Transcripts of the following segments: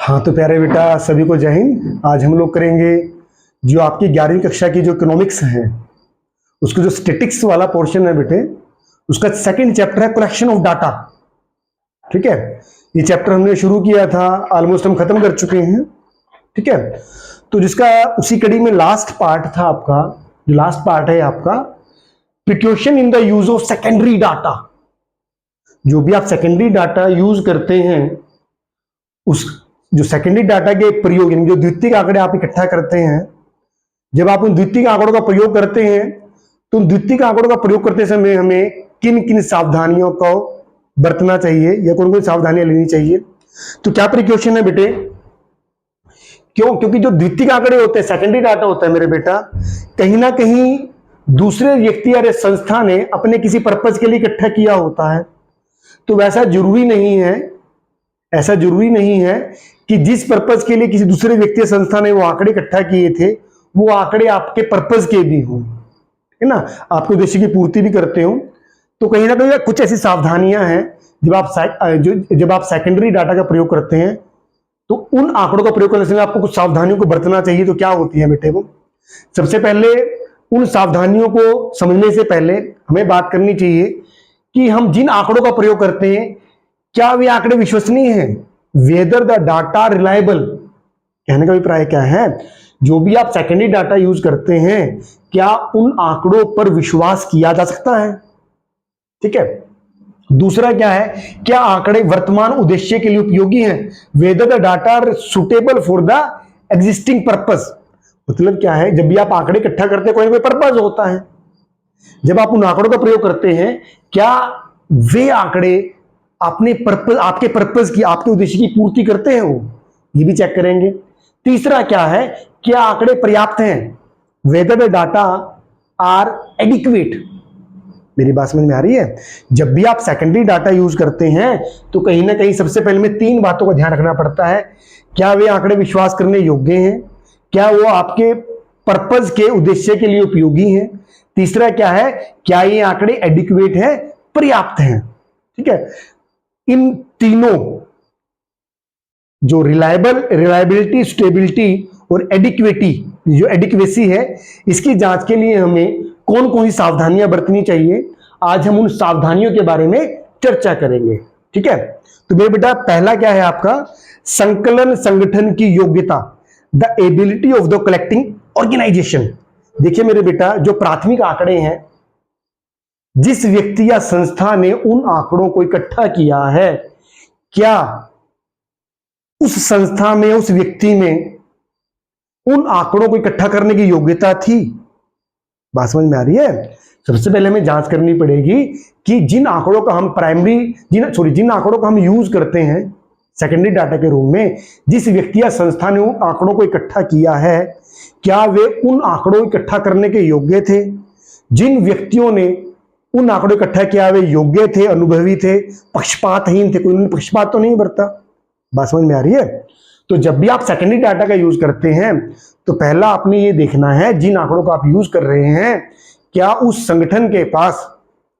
हाँ तो प्यारे बेटा, सभी को जय हिंद। आज हम लोग करेंगे जो आपकी 11वीं कक्षा की जो इकोनॉमिक्स है उसको जो स्टैटिक्स वाला पोर्शन है बेटे, उसका सेकंड चैप्टर है कलेक्शन ऑफ डाटा। ठीक है, ये चैप्टर हमने शुरू किया था, ऑलमोस्ट हम खत्म कर चुके हैं। ठीक है, तो जिसका उसी कड़ी में लास्ट पार्ट था आपका, जो लास्ट पार्ट है आपका precaution in the use of secondary data. जो भी आप सेकेंडरी डाटा यूज करते हैं, उस जो सेकेंडरी डाटा के प्रयोग यानी जो द्वितीयक आंकड़े आप इकट्ठा करते हैं, जब आप उन द्वितीयक आंकड़ों का प्रयोग करते हैं तो उन द्वितीयक आंकड़ों का प्रयोग करते समय हमें किन किन सावधानियों को बरतना चाहिए या कौन कौन सावधानियां लेनी चाहिए। तो क्या प्रिकॉशन है बेटे? क्योंकि जो द्वितीयक आंकड़े होते हैं, सेकेंडरी डाटा होता है मेरे बेटा, कहीं ना कहीं दूसरे व्यक्ति या संस्था ने अपने किसी पर्पज के लिए इकट्ठा किया होता है। तो ऐसा जरूरी नहीं है कि जिस पर्पज के लिए किसी दूसरे व्यक्ति या संस्था ने वो आंकड़े इकट्ठा किए थे, वो आंकड़े आपके पर्पज के भी हों, है ना, आपके उद्देश्य की पूर्ति भी करते हो। तो कहीं ना कहीं कुछ ऐसी सावधानियां हैं जब आप सेकेंडरी डाटा का प्रयोग करते हैं, तो उन आंकड़ों का प्रयोग करने से आपको कुछ सावधानियों को बरतना चाहिए। तो क्या होती है बेटे? वो सबसे पहले उन सावधानियों को समझने से पहले हमें बात करनी चाहिए कि हम जिन आंकड़ों का प्रयोग करते हैं, क्या वे आंकड़े विश्वसनीय हैं? Whether the data reliable. कहने का अभिप्राय क्या है? जो भी आप सेकेंडरी डाटा यूज करते हैं, क्या उन आंकड़ों पर विश्वास किया जा सकता है? ठीक है। दूसरा क्या है, क्या आंकड़े वर्तमान उद्देश्य के लिए उपयोगी हैं? Whether the data are suitable for the existing purpose. मतलब क्या है, जब भी आप आंकड़े इकट्ठा करते हैं, कोई ना कोई पर्पस होता है। जब आप उन आंकड़ों का प्रयोग करते हैं, क्या वे आंकड़े आपके पर्पस की, आपके उद्देश्य की पूर्ति करते हैं? वो ये भी चेक करेंगे। तीसरा क्या है, क्या आंकड़े पर्याप्त हैं? Whether the data are adequate. मेरी बात समझ में आ रही है? जब भी आप सेकेंडरी डाटा यूज करते हैं तो कहीं ना कहीं सबसे पहले में 3 बातों का ध्यान रखना पड़ता है। क्या वे आंकड़े विश्वास करने योग्य हैं? क्या वो आपके पर्पस के उद्देश्य के लिए उपयोगी हैं? तीसरा क्या है, क्या ये आंकड़े एडिक्वेट है, पर्याप्त हैं? ठीक है, इन तीनों जो रिलायबिलिटी, स्टेबिलिटी और एडिक्वेटी, जो एडिक्वेसी है, इसकी जांच के लिए हमें कौन कौन सी सावधानियां बरतनी चाहिए, आज हम उन सावधानियों के बारे में चर्चा करेंगे। ठीक है, तो मेरे बेटा पहला क्या है आपका, संकलन संगठन की योग्यता, the ability of the collecting organisation. देखिए मेरे बेटा, जो प्राथमिक आंकड़े हैं, जिस व्यक्ति या संस्था ने उन आंकड़ों को इकट्ठा किया है, क्या उस संस्था में, उस व्यक्ति में उन आंकड़ों को इकट्ठा करने की योग्यता थी? बात समझ में आ रही है? सबसे पहले हमें जांच करनी पड़ेगी कि जिन आंकड़ों का हम जिन आंकड़ों का हम यूज करते हैं सेकेंडरी डाटा के रूप में, जिस व्यक्ति या संस्था ने उन आंकड़ों को इकट्ठा किया है, क्या वे उन आंकड़ों को इकट्ठा करने के योग्य थे? जिन व्यक्तियों ने उन आंकड़ों इकट्ठा किया, वे योग्य थे, अनुभवी थे, पक्षपातहीन थे, कोई उन्होंने पक्षपात तो नहीं बरता? बात समझ में आ रही है? तो जब भी आप सेकेंडरी डाटा का यूज करते हैं, तो पहला आपने ये देखना है, जिन आंकड़ों का आप यूज कर रहे हैं, क्या उस संगठन के पास,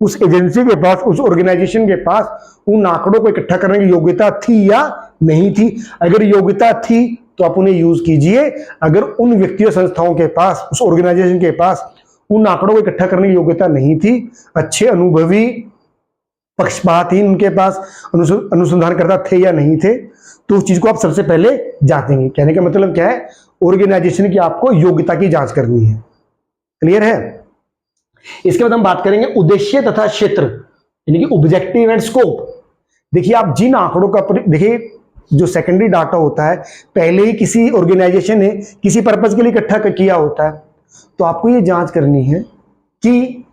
उस एजेंसी के पास, उस ऑर्गेनाइजेशन के पास उन आंकड़ों को इकट्ठा करने की योग्यता थी या नहीं थी? अगर योग्यता थी तो आप उन्हें यूज कीजिए। अगर उन व्यक्तियों, संस्थाओं के पास, उस ऑर्गेनाइजेशन के पास उन आंकड़ों को इकट्ठा करने की योग्यता नहीं थी, अच्छे, अनुभवी, पक्षपातहीन उनके पास अनुसंधानकर्ता थे या नहीं थे, तो उस चीज को आप सबसे पहले जांचेंगे। कहने का मतलब क्या है, ऑर्गेनाइजेशन की आपको योग्यता की जांच करनी है। क्लियर है? इसके बाद हम बात करेंगे उद्देश्य तथा क्षेत्र, यानी कि ऑब्जेक्टिव एंड स्कोप। देखिए, आप जिन आंकड़ों का, देखिए जो सेकेंडरी डाटा होता है, पहले ही किसी ऑर्गेनाइजेशन ने किसी पर्पज के लिए इकट्ठा किया होता है, तो आपको ये जांच करनी है कि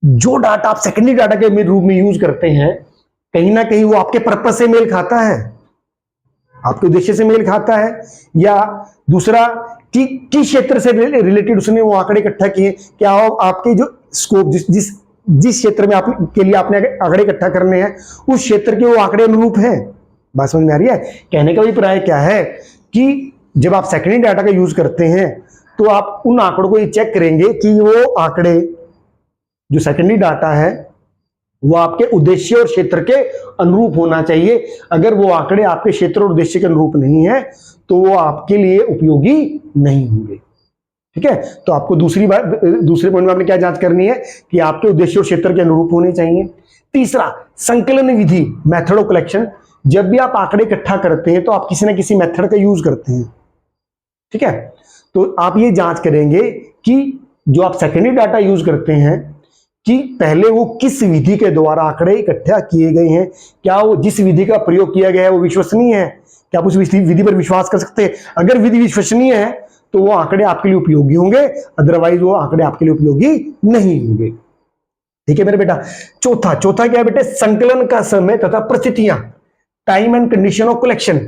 जो डाटा आप सेकेंडरी डाटा के रूप में यूज करते हैं, कहीं ना कहीं वो आपके पर्पस से मेल खाता है, आपके उद्देश्य से मेल खाता है, या दूसरा कि किस क्षेत्र से रिलेटेड उसने वो आंकड़े इकट्ठा किए, क्या आपके जो स्कोप, जिस क्षेत्र में के लिए आपने आंकड़े इकट्ठा करने हैं, उस क्षेत्र के वो आंकड़े अनुरूप हैं। बात समझ में आ रही है? कहने का अभिप्राय क्या है कि जब आप सेकेंडरी डाटा का यूज करते हैं, तो आप उन आंकड़ों को ये चेक करेंगे कि वो आंकड़े, जो सेकेंडरी डाटा है, वो आपके उद्देश्य और क्षेत्र के अनुरूप होना चाहिए। अगर वो आंकड़े आपके क्षेत्र और उद्देश्य के अनुरूप नहीं है तो वो आपके लिए उपयोगी नहीं होंगे। ठीक है, तो आपको दूसरे पॉइंट में आपने क्या जांच करनी है कि आपके उद्देश्य और क्षेत्र के अनुरूप होने चाहिए। तीसरा, संकलन विधि, मेथड ऑफ कलेक्शन। जब भी आप आंकड़े इकट्ठा करते हैं तो आप किसी ना किसी मेथड का यूज करते हैं। ठीक है, तो आप ये जांच करेंगे कि जो आप सेकेंडरी डाटा यूज करते हैं कि पहले वो किस विधि के द्वारा आंकड़े इकट्ठा किए गए हैं, क्या वो जिस विधि का प्रयोग किया गया है वो विश्वसनीय है, क्या आप उस विधि पर विश्वास कर सकते हैं। अगर विधि विश्वसनीय है तो वो आंकड़े आपके लिए उपयोगी होंगे, अदरवाइज वो आंकड़े आपके लिए उपयोगी नहीं होंगे। ठीक है मेरे बेटा। चौथा क्या है बेटे, संकलन का समय तथा परिस्थितियां, time and condition of collection.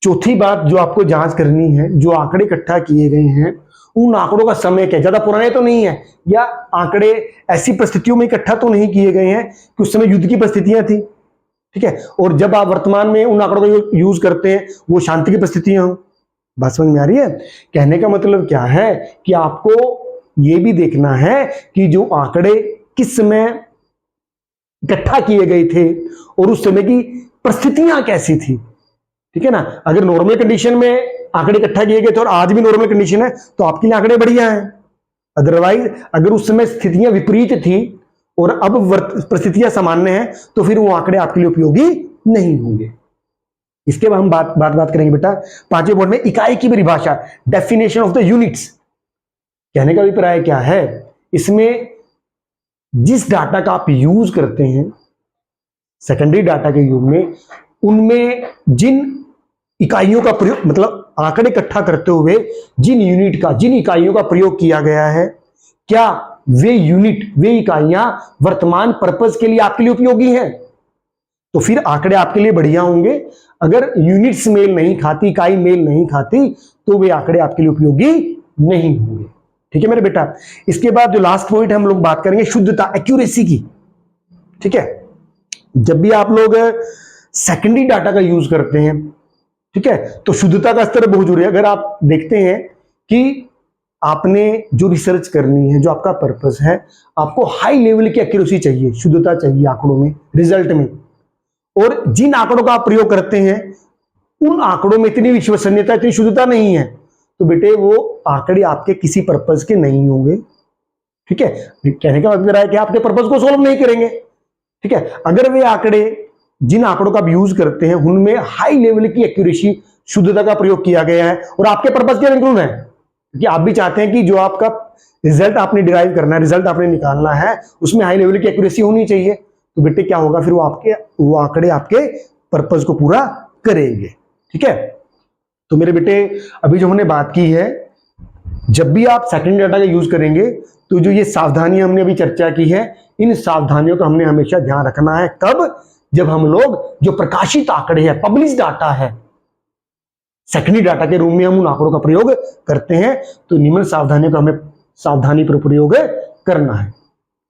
चौथी बात जो आपको जांच करनी है, जो आंकड़े इकट्ठा किए गए हैं उन आंकड़ों का समय क्या, ज्यादा पुराने तो नहीं है, या आंकड़े ऐसी परिस्थितियों में इकट्ठा तो नहीं किए गए हैं कि उस समय युद्ध की परिस्थितियां थी। ठीक है, और जब आप वर्तमान में उन आंकड़ों का यूज करते हैं वो शांति की परिस्थितियां हो। बात समझ में आ रही है? कहने का मतलब क्या है कि आपको ये भी देखना है कि जो आंकड़े किस समय इकट्ठा किए गए थे और उस समय की परिस्थितियां कैसी थी। ठीक है ना, अगर नॉर्मल कंडीशन में आंकड़े इकट्ठा किए गए थे और आज भी नॉर्मल कंडीशन है तो आपके लिए आंकड़े बढ़िया हैं। अदरवाइज अगर उस समय स्थितियां विपरीत थी और अब परिस्थितियां सामान्य हैं तो फिर वो आंकड़े आपके लिए उपयोगी नहीं होंगे। इसके बाद हम बात करेंगे बेटा पांचवें पॉइंट में, इकाई की परिभाषा, डेफिनेशन ऑफ द यूनिट्स। कहने का अभिप्राय क्या है, इसमें जिस डाटा का आप यूज करते हैं सेकेंडरी डाटा के युग में, उनमें जिन इकाइयों का प्रयोग, मतलब आंकड़े इकट्ठा करते हुए जिन इकाइयों का प्रयोग किया गया है, क्या वे इकाइयां वर्तमान पर्पस के लिए आपके लिए उपयोगी हैं, तो फिर आंकड़े आपके लिए बढ़िया होंगे। अगर यूनिट्स मेल नहीं खाती, इकाई मेल नहीं खाती, तो वे आंकड़े आपके लिए उपयोगी नहीं होंगे। ठीक है मेरे बेटा। इसके बाद जो लास्ट पॉइंट हम लोग बात करेंगे शुद्धता, एक्यूरेसी की। ठीक है, जब भी आप लोग सेकेंडरी डाटा का यूज करते हैं, ठीक है, तो शुद्धता का स्तर बहुत जरूरी है। अगर आप देखते हैं कि आपने जो रिसर्च करनी है, जो आपका पर्पस है, आपको हाई लेवल की एक्यूरेसी चाहिए, शुद्धता चाहिए आंकड़ों में, रिजल्ट में, और जिन आंकड़ों का आप प्रयोग करते हैं उन आंकड़ों में इतनी विश्वसनीयता, इतनी शुद्धता नहीं है, तो बेटे वो आंकड़े आपके किसी पर्पस के नहीं होंगे। ठीक है, कहने का मतलब है कि आपके पर्पस को सॉल्व नहीं करेंगे। ठीक है, अगर वे आंकड़े, जिन आंकड़ों का आप यूज करते हैं उनमें हाई लेवल की एक्यूरेसी, शुद्धता का प्रयोग किया गया है और आपके पर्पस के अनुकूल है, क्योंकि आप भी चाहते हैं कि जो आपका रिजल्ट आपने डिराइव करना है, रिजल्ट आपने निकालना है, उसमें हाई लेवल की एक्यूरेसी होनी चाहिए, तो बेटे क्या होगा, फिर वो आंकड़े आपके पर्पस को पूरा करेंगे। ठीक है, तो मेरे बेटे अभी जो हमने बात की है, जब भी आप सेकेंडरी डाटा का यूज करेंगे तो जो ये सावधानियां हमने अभी चर्चा की है, इन सावधानियों का हमने हमेशा ध्यान रखना है। कब? जब हम लोग जो प्रकाशित आंकड़े हैं, पब्लिश डाटा है, सेकेंडरी डाटा के रूप में हम उन आंकड़ों का प्रयोग करते हैं, तो निम्न सावधानियों का हमें सावधानी पर प्रयोग करना है।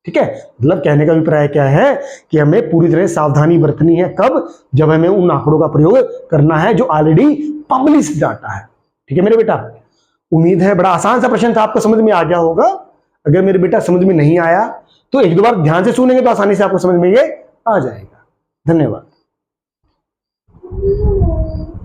ठीक है, मतलब कहने का अभिप्राय क्या है कि हमें पूरी तरह सावधानी बरतनी है। कब? जब हमें उन आंकड़ों का प्रयोग करना है जो ऑलरेडी पब्लिश डाटा है। ठीक है मेरे बेटा, उम्मीद है बड़ा आसान सा प्रश्न था, आपको समझ में आ गया होगा। अगर मेरे बेटा समझ में नहीं आया तो एक दो बार ध्यान से सुनेंगे तो आसानी से आपको समझ में ये आ जाएगा। धन्यवाद।